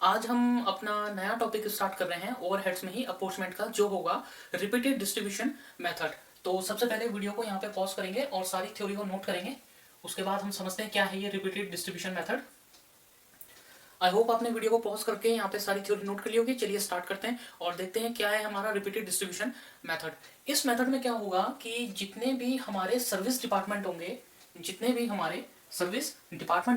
आज हम अपना नया टॉपिक स्टार्ट कर रहे हैं ओवरहेड्स में ही अपॉर्चमेंट का, जो होगा रिपीटेड डिस्ट्रीब्यूशन मेथड। तो सबसे पहले वीडियो को यहाँ पे पॉज करेंगे और सारी थ्योरी को नोट करेंगे। उसके बाद हम समझते हैं क्या है ये repeated distribution method. I hope आपने वीडियो को पॉज करके यहाँ पे सारी थ्योरी नोट कर ली होगी। चलिए स्टार्ट करते हैं और देखते हैं क्या है हमारा रिपीटेड डिस्ट्रीब्यूशन मेथड। इस मेथड में क्या होगा कि जितने भी हमारे सर्विस डिपार्टमेंट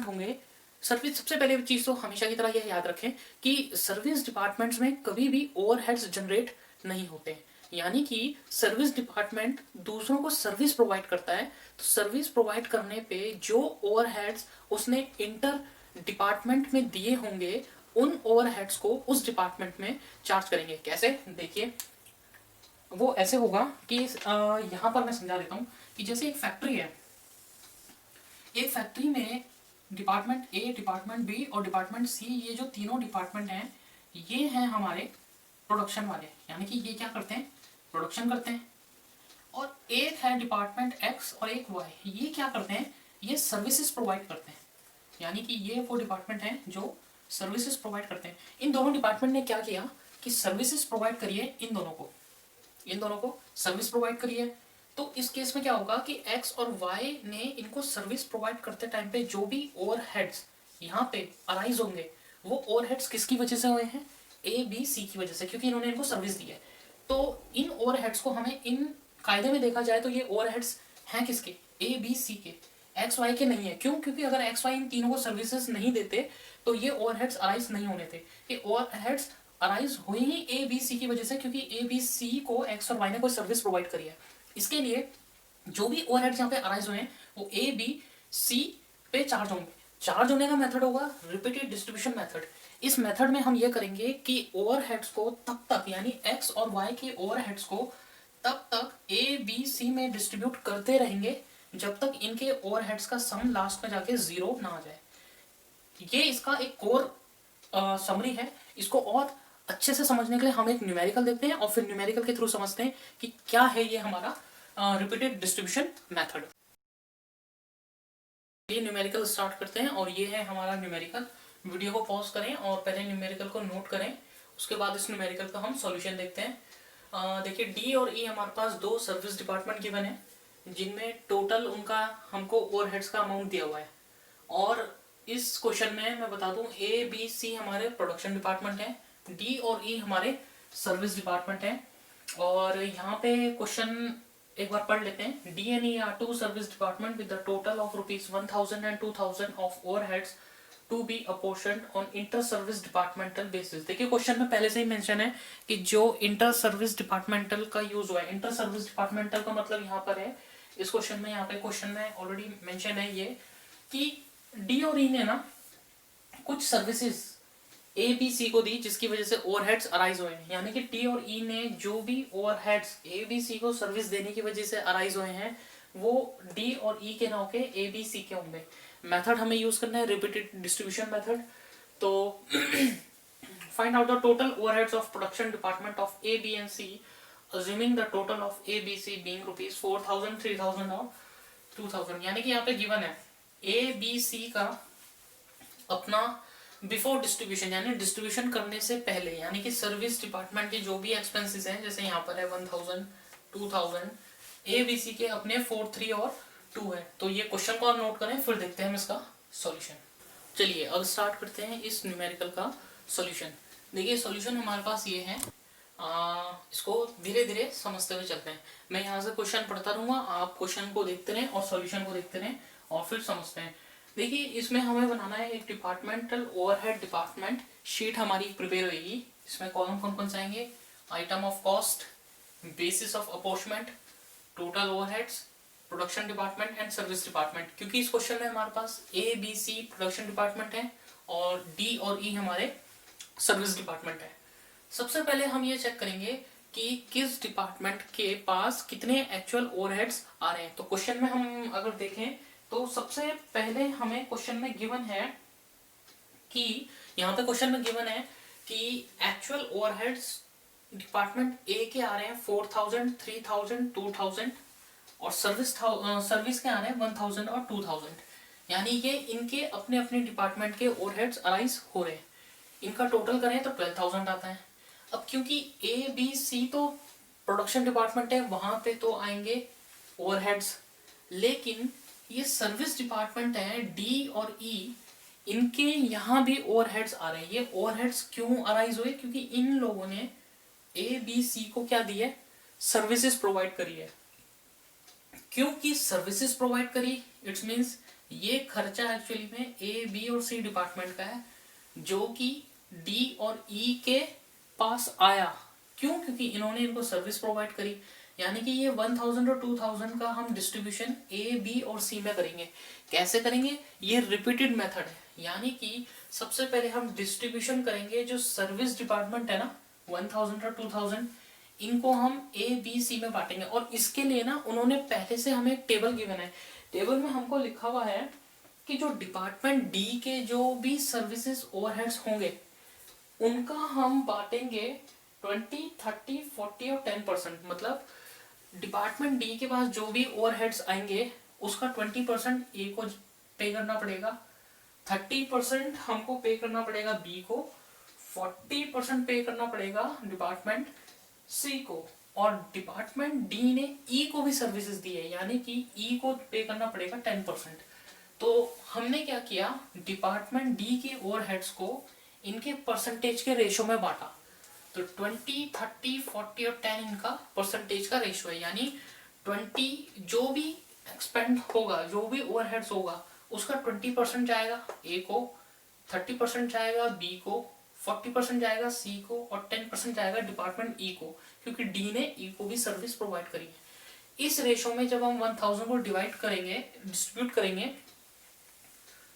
होंगे, सर्विस, सबसे पहले चीज तो हमेशा की तरह यह याद रखें कि सर्विस डिपार्टमेंट्स में कभी भी ओवरहेड्स जनरेट नहीं होते। यानी कि सर्विस डिपार्टमेंट दूसरों को सर्विस प्रोवाइड करता है, तो सर्विस प्रोवाइड करने पे जो ओवरहेड्स उसने इंटर डिपार्टमेंट में दिए होंगे, उन ओवरहेड्स को उस डिपार्टमेंट में चार्ज करेंगे। कैसे, देखिए वो ऐसे होगा कि यहाँ पर मैं समझा देता हूँ कि जैसे एक फैक्ट्री है, एक फैक्ट्री में डिपार्टमेंट ए, डिपार्टमेंट बी और डिपार्टमेंट सी, ये जो तीनों डिपार्टमेंट हैं ये हैं हमारे प्रोडक्शन वाले। यानी कि ये क्या करते हैं, प्रोडक्शन करते हैं। और एक है डिपार्टमेंट एक्स और एक वाई, ये क्या करते हैं, ये सर्विसेज प्रोवाइड करते हैं। यानी कि ये वो डिपार्टमेंट हैं जो सर्विसेज प्रोवाइड करते हैं। इन दोनों डिपार्टमेंट ने क्या किया कि सर्विसेज प्रोवाइड करिए, इन दोनों को सर्विस प्रोवाइड करिए। तो इस केस में क्या होगा कि एक्स और वाई ने इनको सर्विस प्रोवाइड करते टाइम पे जो भी ओवरहेड्स यहाँ पे अराइज होंगे, वो ओवरहेड्स किसकी वजह से हुए हैं, ए बी सी की वजह से, क्योंकि इन्होंने इनको सर्विस दी है। तो इन ओवरहेड्स को हमें इन कायदे में देखा जाए तो ये ओवरहेड्स हैं किसके, ए बी सी के, एक्स वाई के नहीं है। क्यों? क्योंकि अगर एक्स वाई इन तीनों को सर्विसेज नहीं देते तो ये ओवरहेड्स अराइज नहीं होने थे। ये ओवरहेड्स अराइज हुए ही ए बी सी की वजह से, क्योंकि ए बी सी को एक्स और वाई ने कोई सर्विस प्रोवाइड करी है। इसके लिए जो भी ओवरहेड्स यहाँ पे अराइज हुए हैं वो ए बी सी पे चार्ज होंगे। चार्ज होने का मेथड होगा रिपीटेड डिस्ट्रीब्यूशन मेथड। इस मेथड में हम ये करेंगे कि ओवरहेड्स को तब तक, यानी एक्स और वाई के ओवरहेड्स को तब तक ए बी सी में डिस्ट्रीब्यूट करते रहेंगे जब तक इनके ओवरहेड्स का सम लास्ट में जाके जीरो ना आ जाए। ये इसका एक कोर समरी है। इसको और अच्छे से समझने के लिए हम एक न्यूमेरिकल देखते हैं और फिर न्यूमेरिकल के थ्रू समझते हैं कि क्या है ये हमारा रिपीटेड डिस्ट्रीब्यूशन मेथड। ये न्यूमेरिकल स्टार्ट करते हैं और ये है हमारा न्यूमेरिकल। वीडियो को पॉज करें और पहले न्यूमेरिकल को नोट करें, उसके बाद इस न्यूमेरिकल का हम सॉल्यूशन देखते हैं। देखिए डी और ई हमारे पास दो सर्विस डिपार्टमेंट गिवन है जिनमें टोटल उनका हमको ओवरहेड्स का अमाउंट दिया हुआ है। और इस क्वेश्चन में मैं बता दूं ए बी सी हमारे प्रोडक्शन डिपार्टमेंट है, डी और ई हमारे सर्विस डिपार्टमेंट है। और यहाँ पे क्वेश्चन एक बार पढ़ लेते हैं। D and E are two service department with the total of ₹1000 and 2000 of overheads to be apportioned on inter service departmental basis. देखिए क्वेश्चन में पहले से ही मेंशन है कि जो इंटर सर्विस डिपार्टमेंटल का यूज हुआ है, इंटर सर्विस डिपार्टमेंटल का मतलब यहाँ पर है इस क्वेश्चन में, यहाँ पे क्वेश्चन में ऑलरेडी मेंशन है ये कि डी और ई ने ना कुछ सर्विसेज ए बी सी को दी जिसकी वजह से ओवरहेड्स अराइज हुए हैं। यानी कि डी और ई ने जो भी ओवरहेड्स ए बी सी को सर्विस देने की वजह से अराइज हुए हैं वो डी और ई के ना होके ए बी सी के होंगे। मेथड हमें यूज करना है रिपीटेड डिस्ट्रीब्यूशन मेथड। तो find out the total overheads of production department of A B and C assuming the total of A B C being ₹4000, 3000 और 2000। यानी कि यहाँ पे गिवन है A B C का अपना बिफोर डिस्ट्रीब्यूशन, यानी डिस्ट्रीब्यूशन करने से पहले, यानी कि सर्विस डिपार्टमेंट के जो भी एक्सपेंसेस हैं, जैसे यहाँ पर है 1000, 2000, ए बी सी के अपने 4, 3 और 2 है। तो ये क्वेश्चन को आप नोट करें, फिर देखते हैं हम इसका सॉल्यूशन। चलिए अब स्टार्ट करते हैं इस न्यूमेरिकल का सॉल्यूशन। देखिए सॉल्यूशन हमारे पास ये है। इसको धीरे धीरे समझते हुए चलते हैं। मैं यहाँ से क्वेश्चन पढ़ता रहूंगा, आप क्वेश्चन को देखते रहें और सॉल्यूशन को देखते रहें और फिर समझते हैं। देखिए इसमें हमें बनाना है एक डिपार्टमेंटल ओवरहेड डिपार्टमेंट शीट हमारी प्रिपेयर होगी। इसमें कॉलम कौन कौन से आएंगे, item of cost, basis of apportionment, total overheads, production department and service department. क्योंकि इस क्वेश्चन में हमारे पास A B C production department है और डी और ई हमारे सर्विस डिपार्टमेंट है। सबसे पहले हम ये चेक करेंगे कि किस डिपार्टमेंट के पास कितने एक्चुअल ओवरहेड्स आ रहे हैं। तो क्वेश्चन में हम अगर देखें तो सबसे पहले हमें क्वेश्चन में गिवन है कि यहाँ पे क्वेश्चन में गिवन है कि एक्चुअल ओवरहेड्स डिपार्टमेंट ए के आ रहे हैं 4000, 3000, 2000 और सर्विस के आ रहे हैं 1000 और 2000। यानी ये इनके अपने अपने डिपार्टमेंट के ओवरहेड्स अराइज हो रहे हैं। इनका टोटल करें तो 12,000 आता है। अब क्योंकि ए बी सी तो प्रोडक्शन डिपार्टमेंट है, वहां पे तो आएंगे ओवरहेड्स, लेकिन ये सर्विस डिपार्टमेंट है डी और ई, इनके यहाँ भी ओवरहेड्स आ रहे हैं। ये ओवरहेड्स क्यों अराइज हुए? क्योंकि इन लोगों ने ए बी सी को क्या दी है? सर्विसेज प्रोवाइड करी है। क्योंकि सर्विसेज प्रोवाइड करी, इट्स मीन्स ये खर्चा एक्चुअली में ए बी और सी डिपार्टमेंट का है, जो कि डी और ई के पास आया। क्यों? क्योंकि इन्होंने इनको सर्विस प्रोवाइड करी। यानी कि ये 1000 और 2000 का हम डिस्ट्रीब्यूशन ए बी और सी में करेंगे। कैसे करेंगे? ये रिपीटेड मेथड है। यानी कि सबसे पहले हम डिस्ट्रीब्यूशन करेंगे, जो सर्विस डिपार्टमेंट है ना 1000 और 2000, इनको हम ए बी सी में बांटेंगे। और इसके लिए ना उन्होंने पहले से हमें एक टेबल गिवन है। टेबल में हमको लिखा हुआ है कि जो डिपार्टमेंट डी के जो भी सर्विसेज ओवरहेड्स होंगे उनका हम बांटेंगे 20, 30, 40 और 10%। मतलब डिपार्टमेंट डी के पास जो भी ओवरहेड्स आएंगे उसका 20% ए को पे करना पड़ेगा, 30% हमको पे करना पड़ेगा बी को, 40% पे करना पड़ेगा डिपार्टमेंट सी को, और डिपार्टमेंट डी ने ई को भी सर्विसेज दी है, यानी कि ई को पे करना पड़ेगा 10%। तो हमने क्या किया, डिपार्टमेंट डी के ओवरहेड्स को इनके परसेंटेज के रेशो में बांटा। तो 20, 30, 40 और 10 इनका परसेंटेज का रेशो है। यानी 20 जो भी एक्सपेंड होगा, जो भी ओवरहेड्स होगा, उसका 20% जाएगा ए को, 30% जाएगा बी को, 40% जाएगा सी को, और 10% जाएगा डिपार्टमेंट ई को, क्योंकि डी ने ई को भी सर्विस प्रोवाइड करी है। इस रेशो में जब हम 1000 को डिवाइड करेंगे, डिस्ट्रीब्यूट करेंगे,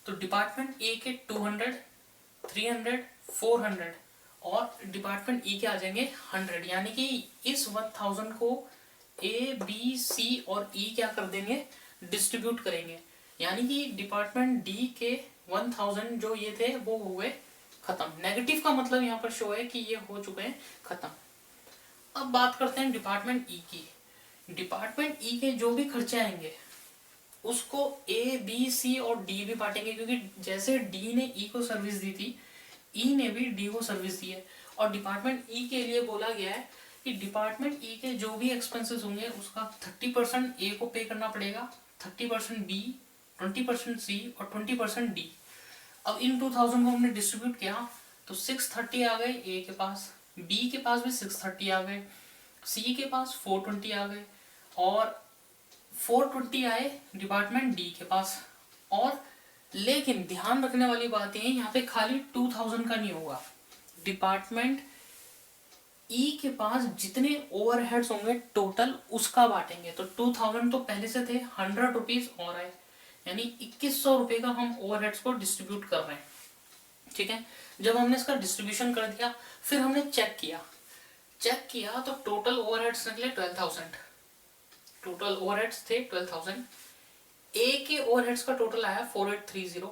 तो डिपार्टमेंट ए के 200, 300, 400 और डिपार्टमेंट ई के आ जाएंगे 100। यानी कि इस 1000 को ए बी सी और ई क्या कर देंगे? डिस्ट्रीब्यूट करेंगे। यानी कि डिपार्टमेंट डी के 1000 जो ये थे वो हुए खत्म। नेगेटिव का मतलब यहाँ पर शो है कि ये हो चुके हैं खत्म। अब बात करते हैं डिपार्टमेंट ई की। डिपार्टमेंट ई के जो भी खर्चे आएंगे उसको ए बी सी और डी भी बांटेंगे, क्योंकि जैसे डी ने ई को सर्विस दी थी, ई ने भी डी को सर्विस दी है। और डिपार्टमेंट ई के लिए बोला गया है कि डिपार्टमेंट ई के जो भी एक्सपेंसेस होंगे उसका 30% ए को पे करना पड़ेगा, 30% बी, 20% सी और 20% डी। अब इन 2000 को हमने डिस्ट्रीब्यूट किया तो 630 आ गए ए के पास, बी के पास भी 630 आ गए, सी के पास 420 आ गए, और 420 आए डिपार्टमेंट डी के पास। और लेकिन ध्यान रखने वाली बात है, यहाँ पे खाली 2000 का नहीं होगा। डिपार्टमेंट ई के पास जितने ओवरहेड्स होंगे टोटल उसका बांटेंगे। तो 2000 तो पहले से थे, 100 रुपीज और आए, यानी 2100 रुपए का हम ओवरहेड्स को डिस्ट्रीब्यूट कर रहे हैं। ठीक है, जब हमने इसका डिस्ट्रीब्यूशन कर दिया, फिर हमने चेक किया तो टोटल ओवरहेड्स निकले 12,000। टोटल ओवरहेड्स थे 12,000। ए के ओवरहेड्स का टोटल आया 4830,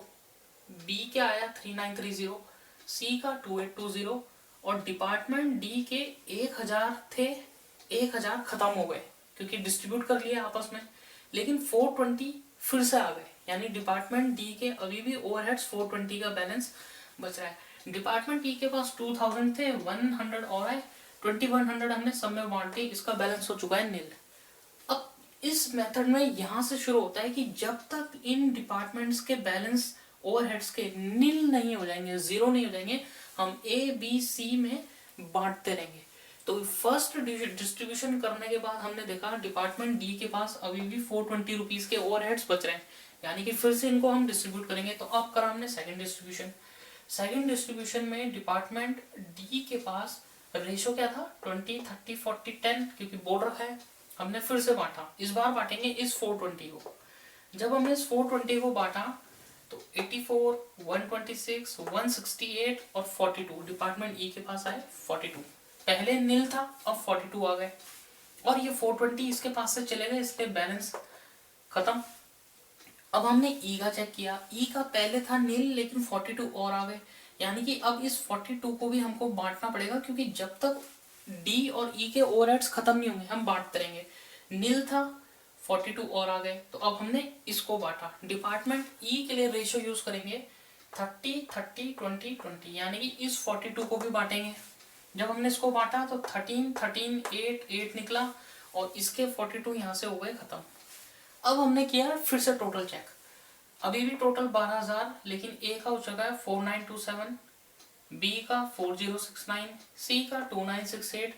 बी के आया 3930, सी का 2820, और डिपार्टमेंट डी के 1000 थे, 1000 खत्म हो गए क्योंकि डिस्ट्रीब्यूट कर लिया आपस में। लेकिन 420 फिर से आ गए, यानी डिपार्टमेंट डी के अभी भी ओवरहेड्स 420 का बैलेंस बच रहा है। डिपार्टमेंट ई के पास 2000 थे, 100 और आए, 2100 हमने सब में बांट दी, इसका बैलेंस हो चुका है नील। अब इस मेथड में यहां से शुरू होता है कि जब तक इन डिपार्टमेंट्स के बैलेंस ओवरहेड्स के नील नहीं हो जाएंगे, जीरो नहीं हो जाएंगे, हम ए बी सी में बांटते रहेंगे। तो फर्स्ट डिस्ट्रीब्यूशन करने के बाद हमने देखा डिपार्टमेंट डी के पास अभी भी 420 रुपीज के ओवरहेड्स बच रहे हैं, यानी कि फिर से इनको हम डिस्ट्रीब्यूट करेंगे। तो अब करा हमने सेकंड डिस्ट्रीब्यूशन में डिपार्टमेंट डी के पास रेशो क्या था? 20, 30, 40, 10, क्योंकि बोर्ड रखा है, हमने फिर से बांटा। इस बार बांटेंगे इस 420 को। जब हमने इस 420 को बांटा तो 84, 126, 168 और 42 डिपार्टमेंट ई के पास आए 42। पहले नील था, अब 42 आ गए, और ये 420 इसके पास से चले गए, इसलिए बैलेंस खत्म। अब हमने ई का चेक किया, ई का पहले था नील लेकिन 42 और आ गए, यानी कि अब इस 42 को भी हमको बांटना पड़ेगा, क्योंकि जब तक डी और ई के ओवरहेड्स खत्म नहीं होंगे हम बांटते रहेंगे। नील था, 42 और आ गए, तो अब हमने इसको बांटा। डिपार्टमेंट ई के लिए रेशियो यूज करेंगे 30 30 20 20, यानी कि इस 42 को भी बांटेंगे। जब हमने इसको बांटा तो 13 13 8 8 निकला और इसके 42 यहाँ से हो गए खत्म। अब हमने किया फिर से टोटल चेक, अभी भी टोटल 12,000, लेकिन ए का हो चुका है 4927, बी का 4069, सी का 2968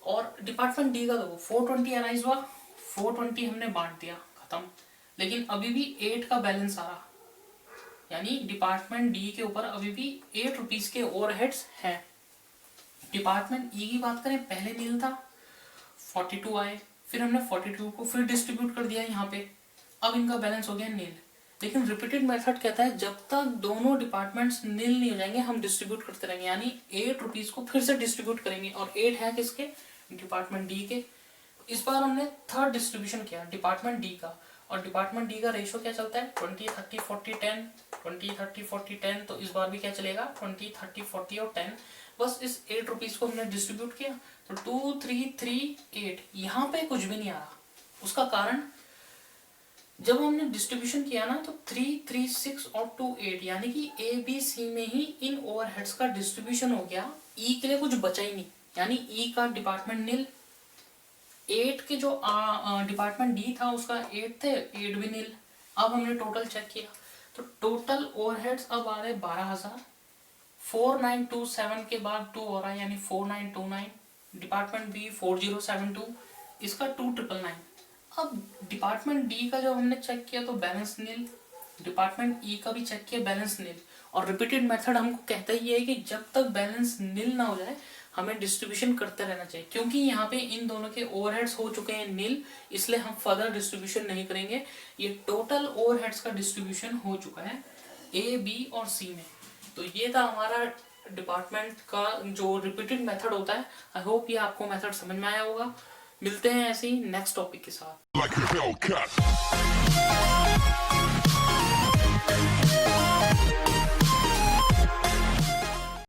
और डिपार्टमेंट डी का देखो 420 अराइज हुआ, 420 हमने बांट दिया खत्म। लेकिन अभी भी 8 का बैलेंस आ रहा, यानी डिपार्टमेंट डी के ऊपर अभी भी 8 रुपीज के ओवरहेड्स हैं। डिपार्टमेंट ई की बात करें, पहले नील था, 42 आए, फिर हमने 42 को फिर डिस्ट्रीब्यूट कर दिया यहाँ पे, अब इनका बैलेंस हो गया नील। लेकिन रिपीटेड मेथड कहता है जब तक दोनों डिपार्टमेंट्स नील नहीं हो जाएंगे हम डिस्ट्रीब्यूट करते रहेंगे, यानी 8 रुपीज को फिर से डिस्ट्रीब्यूट करेंगे, और 8 है किसके, डिपार्टमेंट डी के। इस बार हमने थर्ड डिस्ट्रीब्यूशन किया डिपार्टमेंट डी का, और डिपार्टमेंट डी का रेशियो क्या चलता है 20 30 40 10, 20 30 40 10, तो इस बार भी क्या चलेगा 20 30 40 और 10। बस इस 8 रुपीज को हमने डिस्ट्रीब्यूट किया तो 2 3 3 8, यहाँ पे कुछ भी नहीं आ रहा। उसका कारण जब हमने डिस्ट्रीब्यूशन किया ना तो 3 3 6 और 2 8, यानी कि ए बी सी में ही इन ओवरहेड्स का डिस्ट्रीब्यूशन हो गया, ई के लिए कुछ बचा ही नहीं, यानी ई का डिपार्टमेंट नील, 8 के जो डिपार्टमेंट डी था उसका 8 थे, 8 भी नील। अब हमने टोटल चेक किया तो टोटल ओवरहेड्स अब आ रहे 12,000, 4927 के बाद 2 हो रहा है यानी 4929, डिपार्टमेंट बी 4072, इसका 2999। अब डिपार्टमेंट डी का जब हमने चेक किया तो बैलेंस नील, डिपार्टमेंट ई का भी चेक किया बैलेंस नील, और रिपीटेड मेथड हमको कहता ही है कि जब तक बैलेंस नील ना हो जाए हमें डिस्ट्रीब्यूशन करते रहना चाहिए, क्योंकि यहाँ पे इन दोनों के ओवरहेड्स हो चुके हैं नील, इसलिए हम फर्दर डिस्ट्रीब्यूशन नहीं करेंगे। ये टोटल ओवरहेड्स का डिस्ट्रीब्यूशन हो चुका है ए बी और सी में। तो ये था हमारा डिपार्टमेंट का जो रिपीटेड मेथड होता है। आई होप ये आपको मेथड समझ में आया होगा। मिलते हैं ऐसे ही नेक्स्ट टॉपिक के साथ।